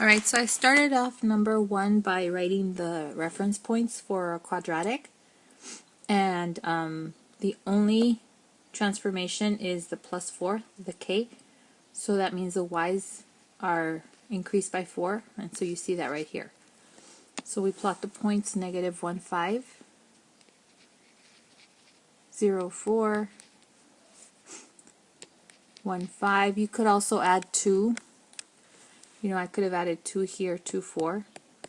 Alright, so I started off number 1 by writing the reference points for a quadratic, and the only transformation is the plus 4, the k, so that means the y's are increased by 4, and so you see that right here. So we plot the points negative 1, 5, 0, 4, 1, 5. You could also add 2. You know, I could have added 2 here, 2, 4.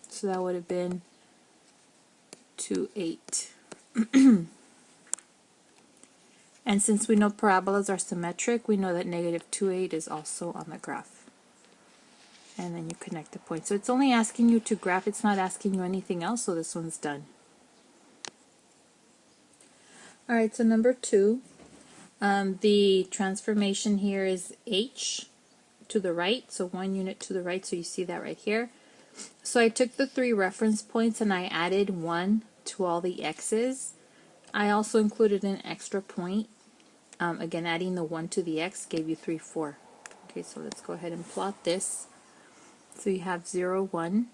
So that would have been 2, 8. And since we know parabolas are symmetric, we know that negative 2, 8 is also on the graph. And then you connect the points. So it's only asking you to graph, it's not asking you anything else, so this one's done. Alright, so number 2, the transformation here is h to the right, so 1 unit to the right, so you see that right here. So I took the 3 reference points and I added 1 to all the x's. I also included an extra point. Again, adding the 1 to the x gave you 3, 4. Okay, so let's go ahead and plot this. So you have 0, 1,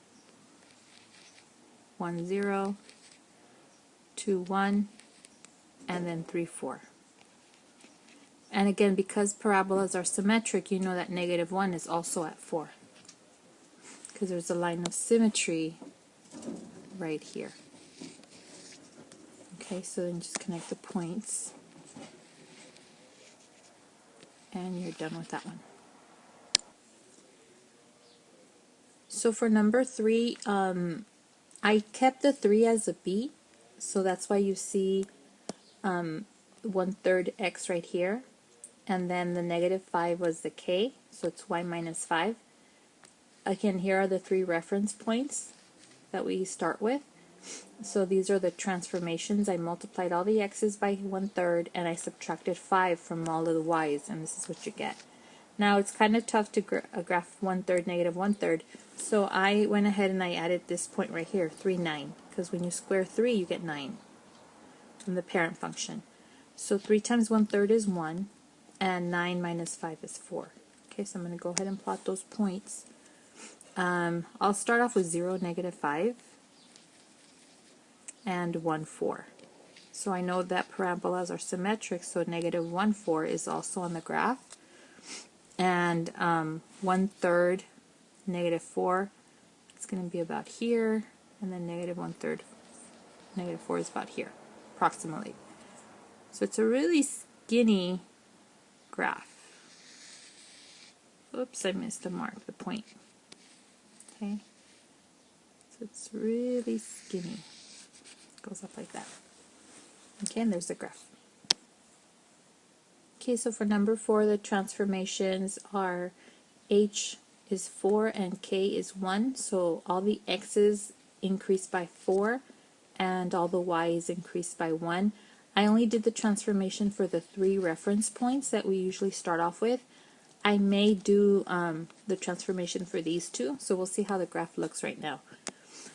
1, 0, 2, 1, and then 3, 4. And again, because parabolas are symmetric, you know that negative 1 is also at 4, because there's a line of symmetry right here. Okay, so then just connect the points, and you're done with that one. So for number 3, I kept the 3 as a b, so that's why you see 1/3 x right here, and then the negative 5 was the k, so it's y minus 5. Again, here are the 3 reference points that we start with. So these are the transformations. I multiplied all the x's by 1/3 and I subtracted 5 from all of the y's, and this is what you get. Now it's kind of tough to graph 1/3, negative 1/3, so I went ahead and I added this point right here, 3, 9, because when you square 3 you get 9 from the parent function. So 3 times 1/3 is 1, and 9 minus 5 is 4. Okay, so I'm going to go ahead and plot those points. I'll start off with 0, negative 5, and 1, 4. So I know that parabolas are symmetric, so negative 1, 4 is also on the graph. And 1/3, negative 4, it's going to be about here, and then negative 1/3, negative 4 is about here, approximately. So it's a really skinny graph. Oops, I missed the mark, the point. Okay, so it's really skinny. It goes up like that. Okay, and there's the graph. Okay, so for number 4, the transformations are h is 4 and k is 1, so all the x's increase by 4 and all the y's increase by 1. I only did the transformation for the 3 reference points that we usually start off with. I may do the transformation for these 2, so we'll see how the graph looks right now.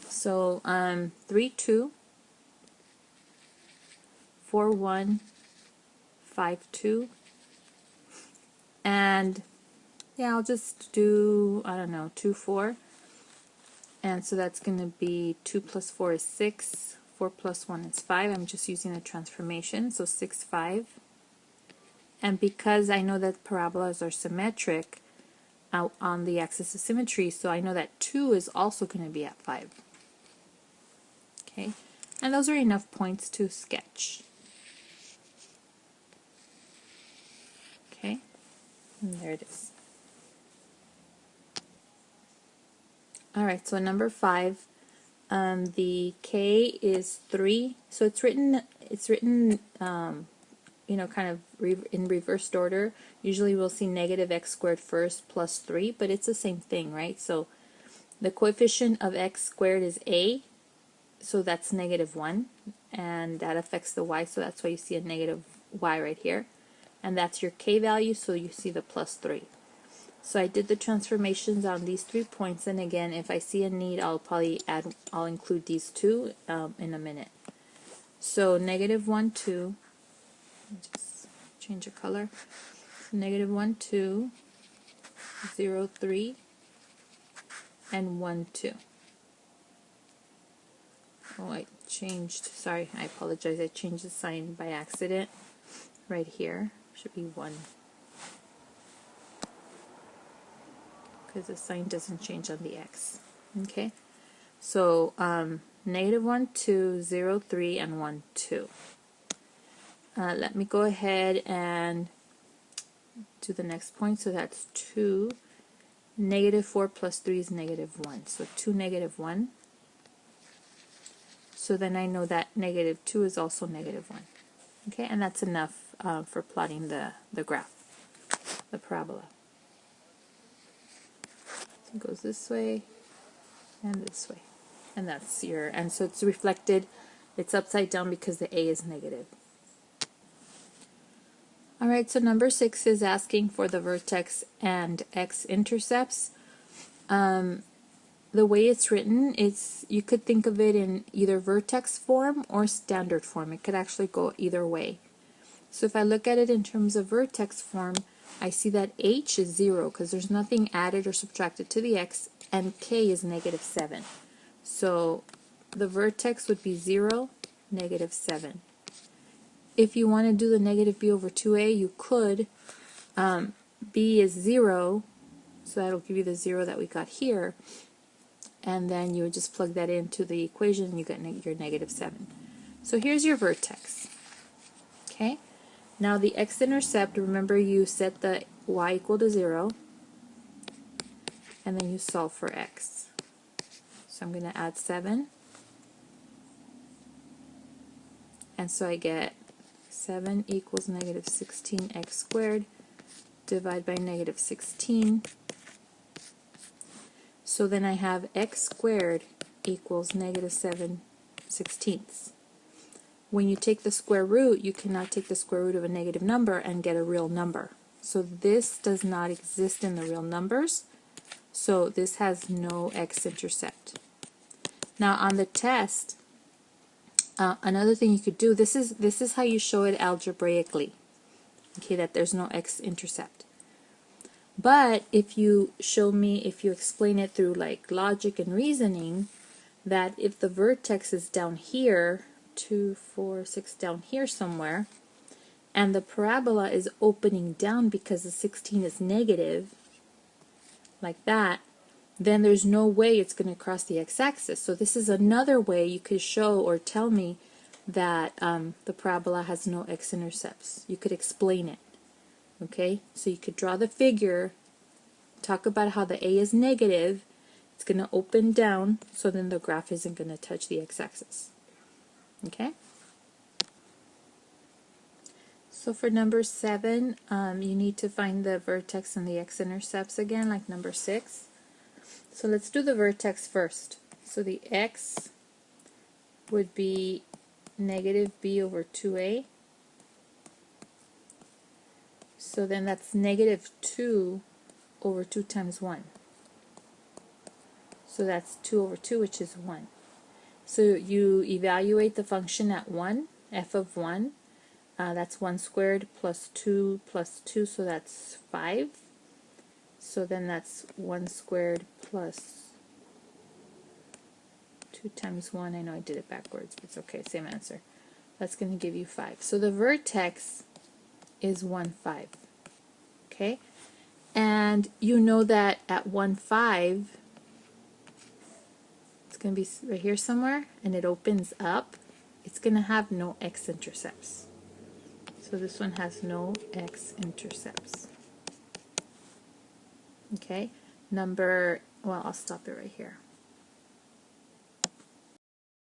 So 3, 2, 4, 1, 5, 2, and yeah, I'll just do, I don't know, 2, 4, and so that's going to be 2 plus 4 is 6, 4 plus 1 is 5. I'm just using a transformation, so 6, 5. And because I know that parabolas are symmetric on the axis of symmetry, so I know that 2 is also going to be at 5. Okay, and those are enough points to sketch. Okay, and there it is. Alright, so number 5, the k is 3, so it's written you know, kind of in reversed order. Usually we'll see negative x squared first plus 3, but it's the same thing, right? So the coefficient of x squared is a, so that's negative 1, and that affects the y, so that's why you see a negative y right here. And that's your k value, so you see the plus 3. So I did the transformations on these 3 points, and again, if I see a need, I'll include these 2 in a minute. So negative 1, 2, just change the color. So negative 1, 2, 0, 3, and 1, 2. Oh, I changed, sorry, I apologize, I changed the sign by accident. Right here should be 1. Because the sign doesn't change on the x. Okay? So, negative 1, 2, 0, 3, and 1, 2. Let me go ahead and do the next point. So that's 2. Negative 4 plus 3 is negative 1. So 2, negative 1. So then I know that negative 2 is also negative 1. Okay, and that's enough for plotting the graph, the parabola. So it goes this way and this way. And that's your, and so it's reflected, it's upside down because the A is negative. Alright, so number 6 is asking for the vertex and x-intercepts. The way it's written, you could think of it in either vertex form or standard form. It could actually go either way. So if I look at it in terms of vertex form, I see that h is 0 because there's nothing added or subtracted to the x, and k is negative 7. So the vertex would be 0, negative 7. If you want to do the negative b over 2a, you could. B is 0, so that'll give you the 0 that we got here. And then you would just plug that into the equation and you get your negative 7. So here's your vertex. Okay? Now the x-intercept, remember you set the y equal to 0, and then you solve for x. So I'm going to add 7. And so I get 7 equals negative 16x squared, divide by negative 16. So then I have x squared equals negative 7/16. When you take the square root, you cannot take the square root of a negative number and get a real number. So this does not exist in the real numbers. So this has no x-intercept. Now on the test, another thing you could do, this is how you show it algebraically. Okay, that there's no x-intercept. But if you explain it through like logic and reasoning, that if the vertex is down here, 2, 4, 6 down here somewhere, and the parabola is opening down because the 16 is negative, like that, then there's no way it's going to cross the x-axis. So this is another way you could show or tell me that the parabola has no x-intercepts. You could explain it. Okay, so you could draw the figure, talk about how the A is negative, it's going to open down, so then the graph isn't going to touch the x-axis. Okay? So for number 7, you need to find the vertex and the x-intercepts again, like number 6. So let's do the vertex first. So the x would be negative b over 2a. So then that's negative 2 over 2 times 1. So that's 2 over 2, which is 1. So you evaluate the function at 1, f of 1. That's 1 squared plus 2, so that's 5. So then that's 1 squared plus 2 times 1. I know I did it backwards, but it's okay, same answer. That's going to give you 5. So the vertex is 1, 5. Okay? And you know that at 1, 5, it's going to be right here somewhere, and it opens up. It's going to have no x-intercepts. So this one has no x-intercepts. Okay? Well, I'll stop it right here.